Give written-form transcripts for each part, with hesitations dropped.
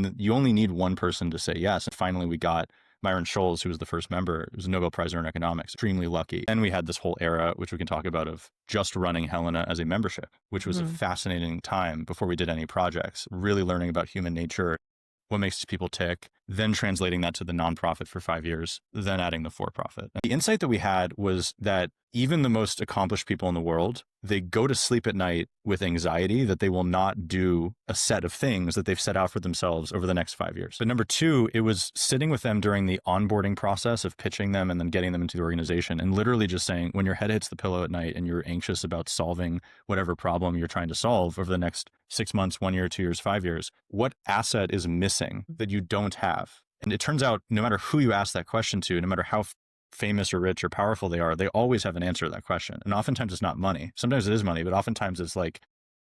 And you only need one person to say yes. And finally, we got Myron Scholes, who was the first member. It was a Nobel Prize winner in economics. Extremely lucky. And we had this whole era, which we can talk about, of just running Helena as a membership, which was a fascinating time before we did any projects, really learning about human nature, what makes people tick, then translating that to the nonprofit for 5 years, then adding the for-profit. The insight that we had was that even the most accomplished people in the world, they go to sleep at night with anxiety that they will not do a set of things that they've set out for themselves over the next 5 years. But number two, it was sitting with them during the onboarding process of pitching them and then getting them into the organization and literally just saying, when your head hits the pillow at night and you're anxious about solving whatever problem you're trying to solve over the next 6 months, 1 year, 2 years, 5 years, what asset is missing that you don't have? And it turns out no matter who you ask that question to, no matter how famous or rich or powerful they are, they always have an answer to that question. And oftentimes it's not money. Sometimes it is money, but oftentimes it's like,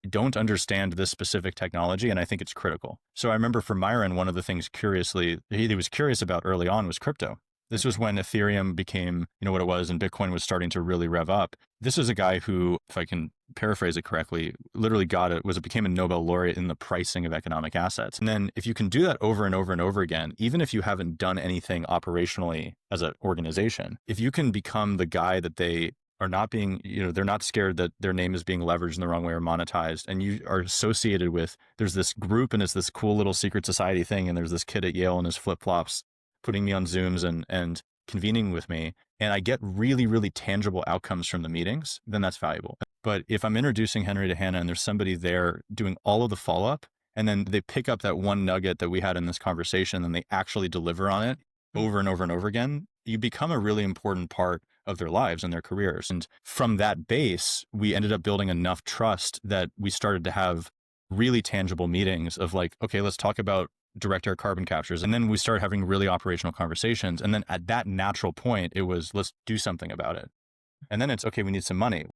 don't understand this specific technology. And I think it's critical. So I remember for Myron, one of the things he was curious about early on was crypto. This was when Ethereum became, what it was, and Bitcoin was starting to really rev up. This is a guy who, if I can paraphrase it correctly, literally became a Nobel laureate in the pricing of economic assets. And then if you can do that over and over and over again, even if you haven't done anything operationally as an organization, if you can become the guy that they are not being, they're not scared that their name is being leveraged in the wrong way or monetized, and you are associated with, there's this group and it's this cool little secret society thing, and there's this kid at Yale in his flip-flops putting me on Zooms and convening with me, and I get really, really tangible outcomes from the meetings, then that's valuable. But if I'm introducing Henry to Hannah and there's somebody there doing all of the follow-up, and then they pick up that one nugget that we had in this conversation and they actually deliver on it over and over and over again, you become a really important part of their lives and their careers. And from that base, we ended up building enough trust that we started to have really tangible meetings of like, okay, let's talk about direct air carbon captures. And then we started having really operational conversations. And then at that natural point, it was, let's do something about it. And then it's, okay, we need some money.